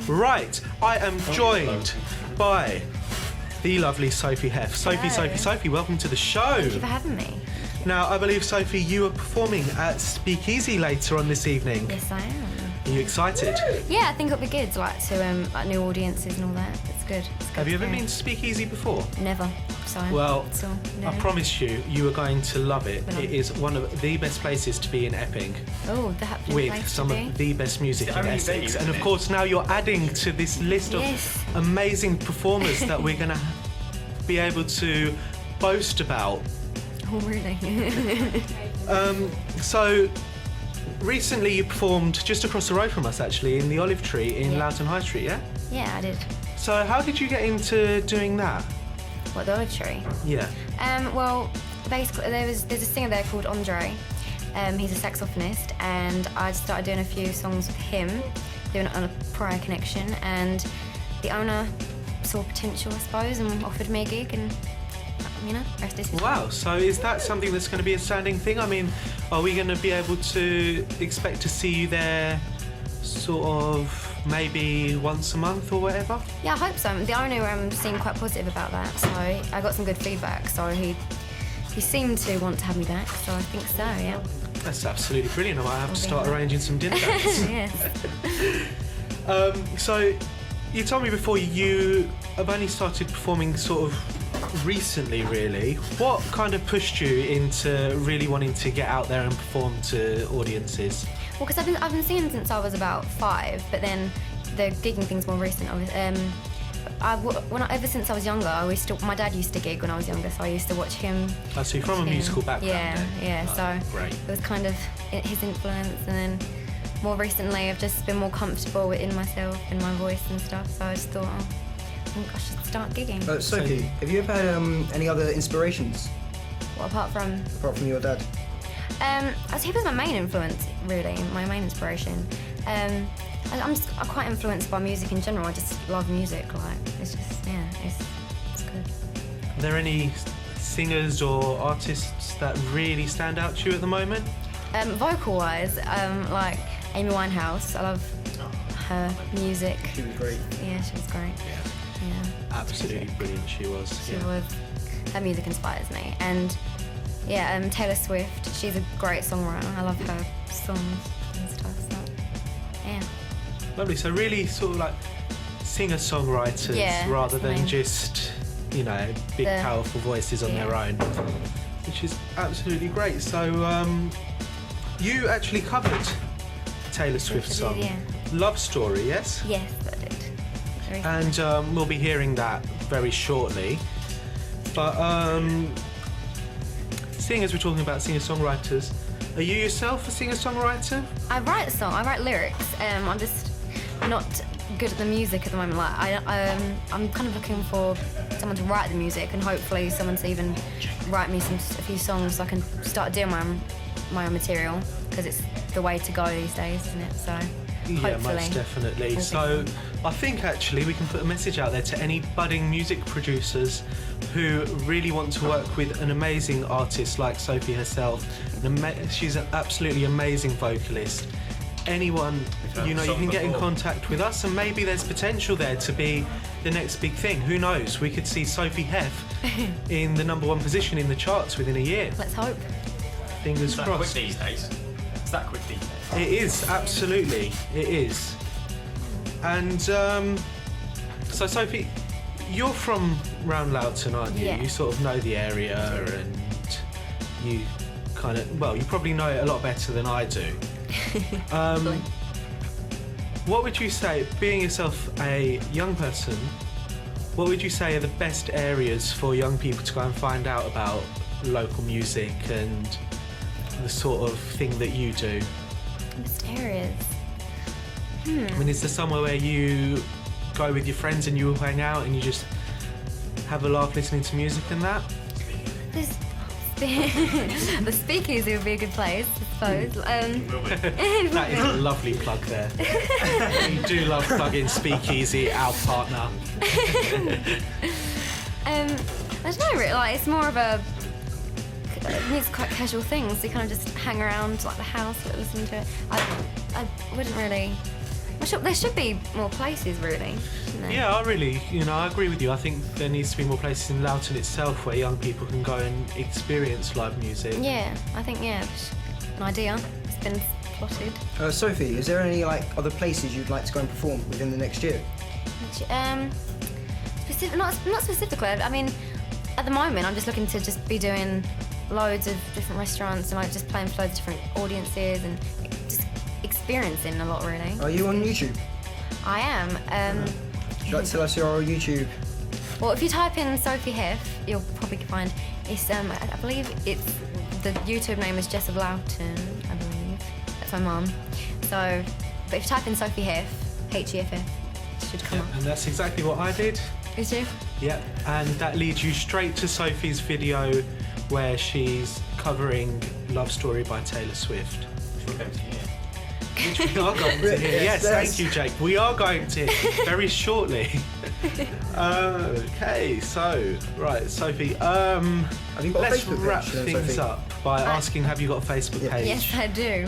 Right, I am joined by the lovely Sophie Heff. Sophie, welcome to the show. Thank you for having me. Now, I believe, Sophie, you are performing at Speakeasy later on this evening. Yes, I am. Are you excited? Yeah, I think it'll be good to like new audiences and all that. It's good. Have you ever been to Speakeasy before? Never. So, well, no. I promise you are going to love it. It is one of the best places to be in Epping. Oh, that's with some of the best music in Essex. And of course, now you're adding to this list of amazing performers that we're going to be able to boast about. Oh, really? So, recently you performed just across the road from us, actually, in the Olive Tree in Loughton High Street, yeah? Yeah, I did. So, how did you get into doing that? What, the Olive Tree? Yeah. Well, basically, there's a singer there called Andre. He's a saxophonist, and I started doing a few songs with him, doing it on a prior connection, and the owner saw potential, I suppose, and offered me a gig, and rest is history. Wow, so is that something that's going to be a standing thing? I mean, are we going to be able to expect to see you there sort of maybe once a month or whatever? Yeah, I hope so. The owner seemed quite positive about that, so I got some good feedback, so he seemed to want to have me back, so I think so, yeah. That's absolutely brilliant. I might have to start arranging some dinner dates. Yes. So, you told me before you have only started performing sort of recently, really. What kind of pushed you into really wanting to get out there and perform to audiences? Well, because I've been singing since I was about 5, but then the gigging thing's more recent. Ever since I was younger, my dad used to gig when I was younger, so I used to watch him. Oh, so you're from a musical background? Yeah. Oh, so great. it was kind of his influence, and then more recently, I've just been more comfortable in myself and my voice and stuff. So I just thought, I think I should start gigging. Sophie, have you ever had any other inspirations? What, apart from your dad? He was my main influence, really, my main inspiration. I'm quite influenced by music in general. I just love music. Like, it's just, it's good. Are there any singers or artists that really stand out to you at the moment? Vocal-wise, like Amy Winehouse. I love her music. She was great. Yeah, she was great. Yeah. Absolutely brilliant she was. She was. Her music inspires me. And Taylor Swift, she's a great songwriter. I love her songs and stuff, so yeah. Lovely, so really sort of like singer-songwriters rather than just, big powerful voices on their own, which is absolutely great. So you actually covered Taylor Swift's song, Love Story, yes? Yes, I did. And we'll be hearing that very shortly. But seeing as we're talking about singer-songwriters, are you yourself a singer-songwriter? I write lyrics. I'm just not good at the music at the moment. Like I'm kind of looking for someone to write the music, and hopefully someone to even write me a few songs so I can start doing my own material, because it's the way to go these days, isn't it? So yeah, most definitely. So I think actually we can put a message out there to any budding music producers who really want to work with an amazing artist like Sophie herself. She's an absolutely amazing vocalist. Anyone, you can get in contact with us, and maybe there's potential there to be the next big thing. Who knows? We could see Sophie Heff in the #1 position in the charts within a year. Let's hope. Fingers crossed. Quick these days. It's that quick these days. It is, absolutely. It is. And so Sophie, you're from round Loughton, aren't you? Yeah. You sort of know the area, and you kind of, you probably know it a lot better than I do. What would you say, being yourself a young person, what would you say are the best areas for young people to go and find out about local music and the sort of thing that you do? Best areas? I mean, is there somewhere where you go with your friends and you all hang out and you just have a laugh listening to music and that? The Speakeasy would be a good place, I suppose. That is a lovely plug there. We do love plugging Speakeasy, our partner. I don't know, really. Like, it's more of it's quite casual things. So you kind of just hang around like the house, listen to it. I wouldn't really. There should be more places, really. Shouldn't there? Yeah, I agree with you. I think there needs to be more places in Loughton itself where young people can go and experience live music. Yeah, I think, it's an idea. It's been plotted. Sophie, is there any other places you'd like to go and perform within the next year? Not specifically. I mean, at the moment, I'm just looking to just be doing loads of different restaurants and just playing for loads of different audiences and just experiencing a lot, really. Are you on YouTube? I am. Would you like to tell us your YouTube? Well, if you type in Sophie Heff, you'll probably find it's. I believe it's the YouTube name is Jess of Loughton. I believe that's my mum. So, but if you type in Sophie Heff, Heff, it should come up. And that's exactly what I did. Is you? Yep, and that leads you straight to Sophie's video where she's covering Love Story by Taylor Swift. We're going to hear. Which we are going to hear. Yes, thank you, Jake. We are going to hear very shortly. Okay, so, right, Sophie, Have you got a let's Facebook wrap page, things Sophie? up by asking, have you got a Facebook page? Yes, I do.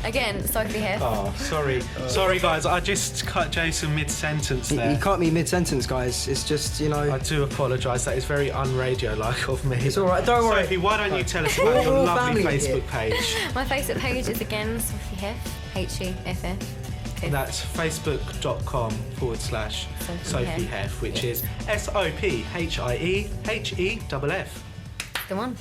Again, Sophie Heff. Oh, sorry. Sorry, guys, I just cut Jason mid-sentence there. You can't be mid-sentence, guys. It's just, I do apologise. That is very un-radio-like of me. It's all right. Don't worry. Sophie, why don't you tell us about your We're all lovely family Facebook here. page? My Facebook page is again Sophie Heff, Heff. And that's facebook.com/Sophie Heff, which is SophieHieff. The one.